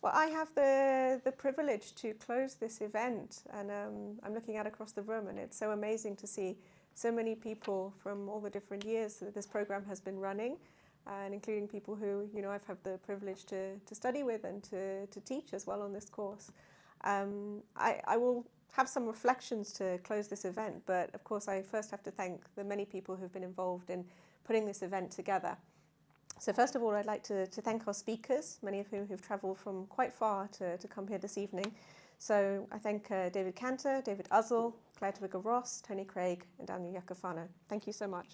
Well, I have the privilege to close this event, and I'm looking out across the room, and it's so amazing to see so many people from all the different years that this program has been running, and including people who, you know, I've had the privilege to study with and to teach as well on this course. I will have some reflections to close this event, but of course I first have to thank the many people who've been involved in putting this event together. So first of all, I'd like to thank our speakers, many of whom have travelled from quite far to come here this evening. So I thank David Cantor, David Uzzell, Claire Twigger-Ross, Tony Craig and Daniel Iacofano. Thank you so much.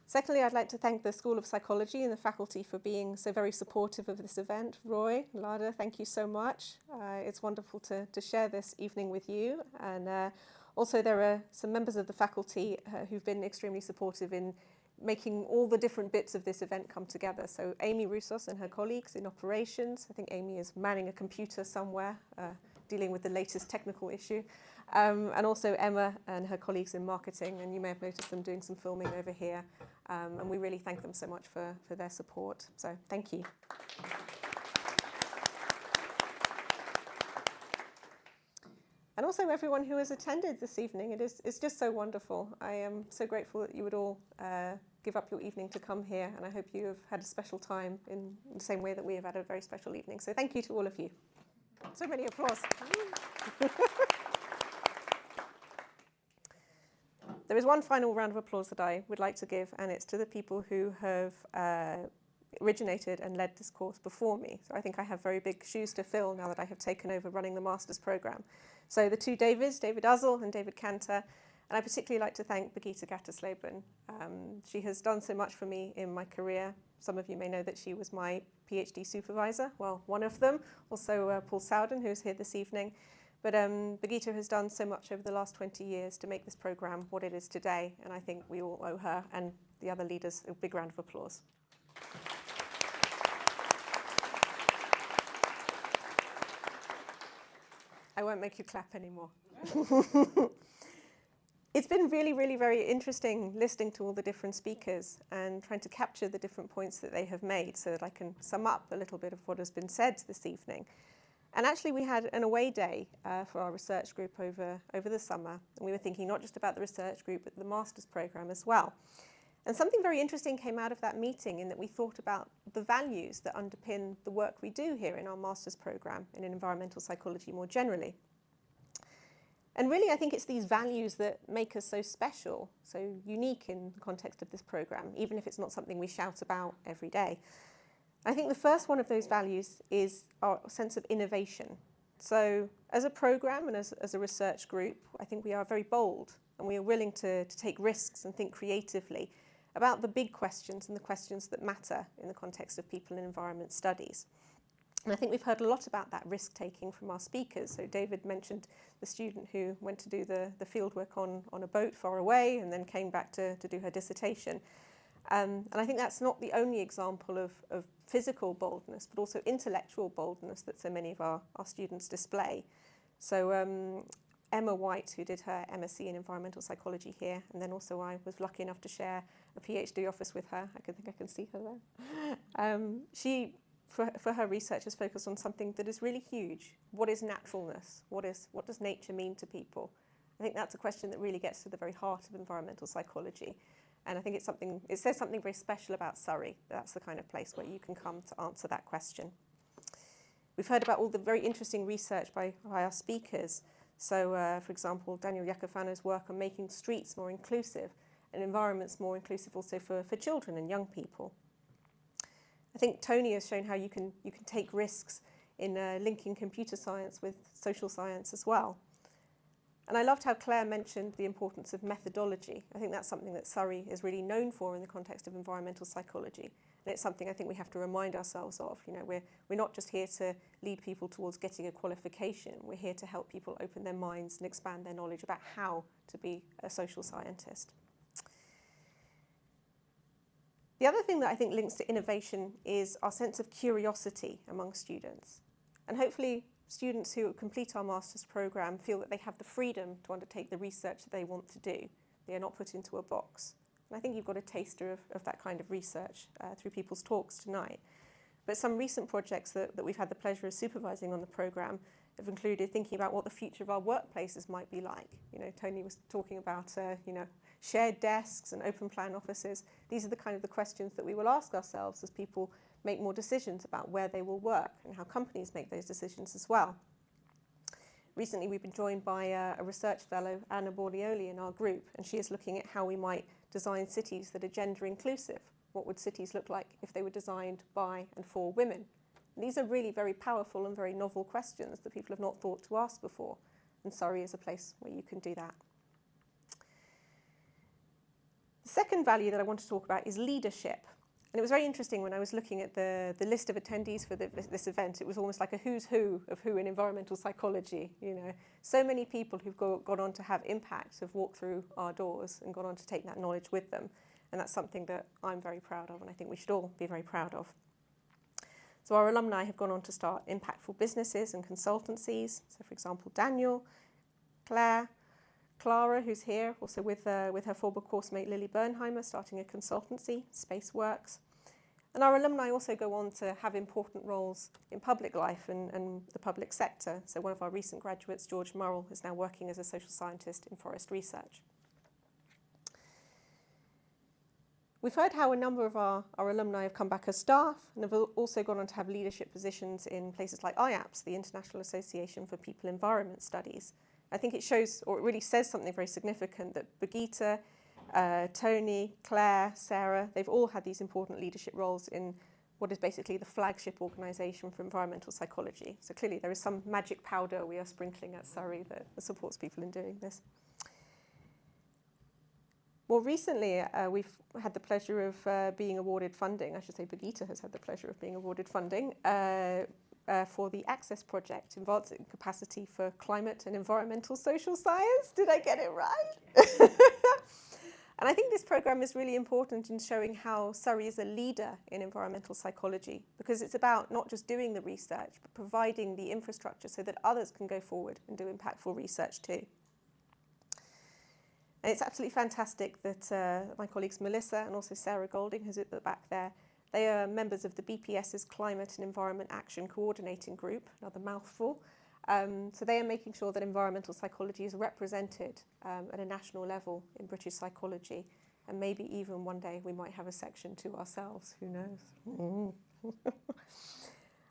Secondly, I'd like to thank the School of Psychology and the faculty for being so very supportive of this event. Roy, Lada, thank you so much. It's wonderful to share this evening with you. And also there are some members of the faculty who've been extremely supportive in making all the different bits of this event come together. So Amy Roussos and her colleagues in operations. I think Amy is manning a computer somewhere, dealing with the latest technical issue. And also Emma and her colleagues in marketing, and you may have noticed them doing some filming over here. And we really thank them so much for their support. So thank you. And also everyone who has attended this evening. It's just so wonderful. I am so grateful that you would all give up your evening to come here, and I hope you have had a special time in the same way that we have had a very special evening. So thank you to all of you. So many applause. There is one final round of applause that I would like to give, and it's to the people who have originated and led this course before me. So I think I have very big shoes to fill now that I have taken over running the master's programme. So the two Davids, David Uzzell and David Cantor, and I particularly like to thank Birgitte Gattersleben. She has done so much for me in my career. Some of you may know that she was my PhD supervisor, well, one of them. Also Paul Sowden, who is here this evening. But Birgitte has done so much over the last 20 years to make this programme what it is today, and I think we all owe her and the other leaders a big round of applause. I won't make you clap anymore. It's been really, really very interesting listening to all the different speakers and trying to capture the different points that they have made so that I can sum up a little bit of what has been said this evening. And actually we had an away day for our research group over the summer. And we were thinking not just about the research group, but the master's programme as well. And something very interesting came out of that meeting in that we thought about the values that underpin the work we do here in our master's programme and in environmental psychology more generally. And really, I think it's these values that make us so special, so unique in the context of this programme, even if it's not something we shout about every day. I think the first one of those values is our sense of innovation. So as a programme and as a research group, I think we are very bold and we are willing to take risks and think creatively about the big questions and the questions that matter in the context of people and environment studies. And I think we've heard a lot about that risk-taking from our speakers. So David mentioned the student who went to do the fieldwork on a boat far away and then came back to do her dissertation. And I think that's not the only example of physical boldness, but also intellectual boldness that so many of our students display. So Emma White, who did her MSc in environmental psychology here, and then also I was lucky enough to share a PhD office with her. I think I can see her there. She, for her research, has focused on something that is really huge. What is naturalness? What does nature mean to people? I think that's a question that really gets to the very heart of environmental psychology. And I think it says something very special about Surrey. That's the kind of place where you can come to answer that question. We've heard about all the very interesting research by our speakers. So, for example, Daniel Iacofano's work on making streets more inclusive and environments more inclusive also for children and young people. I think Tony has shown how you can take risks in linking computer science with social science as well. And I loved how Claire mentioned the importance of methodology. I think that's something that Surrey is really known for in the context of environmental psychology. And it's something I think we have to remind ourselves of. You know, we're not just here to lead people towards getting a qualification. We're here to help people open their minds and expand their knowledge about how to be a social scientist. The other thing that I think links to innovation is our sense of curiosity among students. And hopefully students who complete our master's programme feel that they have the freedom to undertake the research that they want to do. They are not put into a box. And I think you've got a taster of that kind of research through people's talks tonight. But some recent projects that we've had the pleasure of supervising on the programme have included thinking about what the future of our workplaces might be like. You know, Tony was talking about, shared desks and open plan offices. These are the kind of the questions that we will ask ourselves as people make more decisions about where they will work and how companies make those decisions as well. Recently, we've been joined by a research fellow, Anna Borlioli, in our group, and she is looking at how we might design cities that are gender inclusive. What would cities look like if they were designed by and for women? And these are really very powerful and very novel questions that people have not thought to ask before, and Surrey is a place where you can do that. The second value that I want to talk about is leadership. And it was very interesting when I was looking at the list of attendees for this event. It was almost like a who's who of who in environmental psychology. You know, so many people who've gone on to have impact have walked through our doors and gone on to take that knowledge with them. And that's something that I'm very proud of, and I think we should all be very proud of. So our alumni have gone on to start impactful businesses and consultancies. So for example, Daniel, Claire, Clara, who's here, also with her former course mate Lily Bernheimer, starting a consultancy, Spaceworks. And our alumni also go on to have important roles in public life and the public sector. So one of our recent graduates, George Murrell, is now working as a social scientist in forest research. We've heard how a number of our alumni have come back as staff and have also gone on to have leadership positions in places like IAPS, the International Association for People Environment Studies. I think it shows, or it really says something very significant, that Birgitta, Tony, Claire, Sarah, they've all had these important leadership roles in what is basically the flagship organisation for environmental psychology. So clearly there is some magic powder we are sprinkling at Surrey that supports people in doing this. More recently, we've had the pleasure of being awarded funding. I should say Birgitta has had the pleasure of being awarded funding for the Access Project, Advancing Capacity for Climate and Environmental Social Science. Did I get it right? And I think this programme is really important in showing how Surrey is a leader in environmental psychology, because it's about not just doing the research, but providing the infrastructure so that others can go forward and do impactful research too. And it's absolutely fantastic that my colleagues Melissa and also Sarah Golding, who's at the back there, they are members of the BPS's Climate and Environment Action Coordinating Group, another mouthful. So they are making sure that environmental psychology is represented at a national level in British psychology. And maybe even one day we might have a section to ourselves, who knows?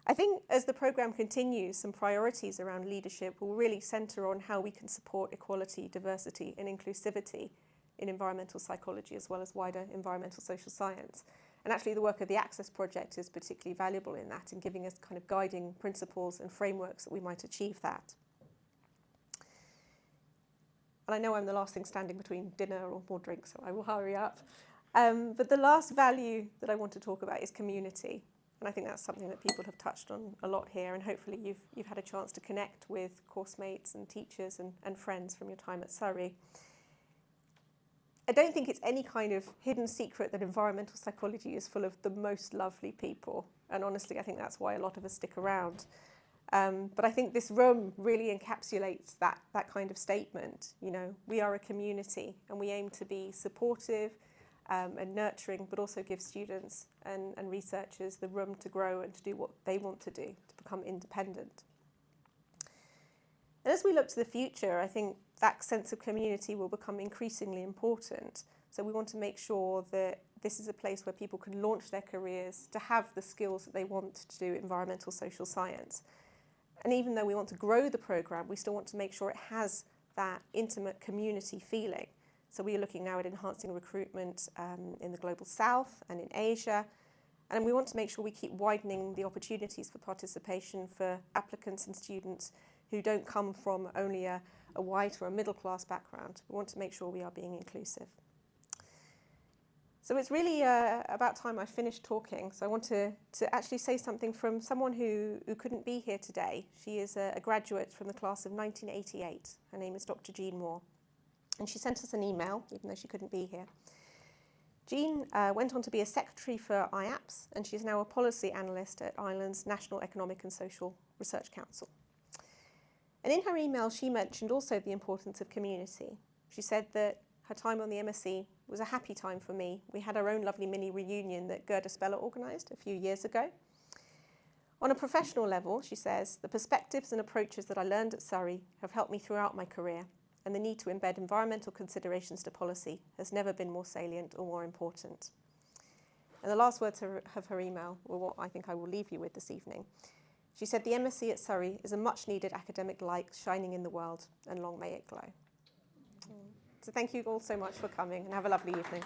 I think as the programme continues, some priorities around leadership will really centre on how we can support equality, diversity and inclusivity in environmental psychology as well as wider environmental social science. And actually the work of the Access Project is particularly valuable in that, in giving us kind of guiding principles and frameworks that we might achieve that. And I know I'm the last thing standing between dinner or more drinks, so I will hurry up. But the last value that I want to talk about is community. And I think that's something that people have touched on a lot here, and hopefully you've had a chance to connect with course mates and teachers and friends from your time at Surrey. I don't think it's any kind of hidden secret that environmental psychology is full of the most lovely people. And honestly, I think that's why a lot of us stick around. But I think this room really encapsulates that kind of statement. You know, we are a community and we aim to be supportive and nurturing, but also give students and researchers the room to grow and to do what they want to do, to become independent. And as we look to the future, I think that sense of community will become increasingly important. So we want to make sure that this is a place where people can launch their careers, to have the skills that they want to do environmental social science. And even though we want to grow the programme, we still want to make sure it has that intimate community feeling. So we are looking now at enhancing recruitment in the Global South and in Asia. And we want to make sure we keep widening the opportunities for participation for applicants and students who don't come from only a white or a middle class background. We want to make sure we are being inclusive. So it's really about time I finished talking. So I want to actually say something from someone who couldn't be here today. She is a graduate from the class of 1988. Her name is Dr. Jean Moore. And she sent us an email, even though she couldn't be here. Jean went on to be a secretary for IAPS, and she's now a policy analyst at Ireland's National Economic and Social Research Council. And in her email, she mentioned also the importance of community. She said that her time on the MSc was a happy time for me. We had our own lovely mini reunion that Gerda Speller organised a few years ago. On a professional level, she says, the perspectives and approaches that I learned at Surrey have helped me throughout my career, and the need to embed environmental considerations to policy has never been more salient or more important. And the last words of her email were what I think I will leave you with this evening. She said, the MSc at Surrey is a much needed academic light shining in the world, and long may it glow. So thank you all so much for coming, and have a lovely evening.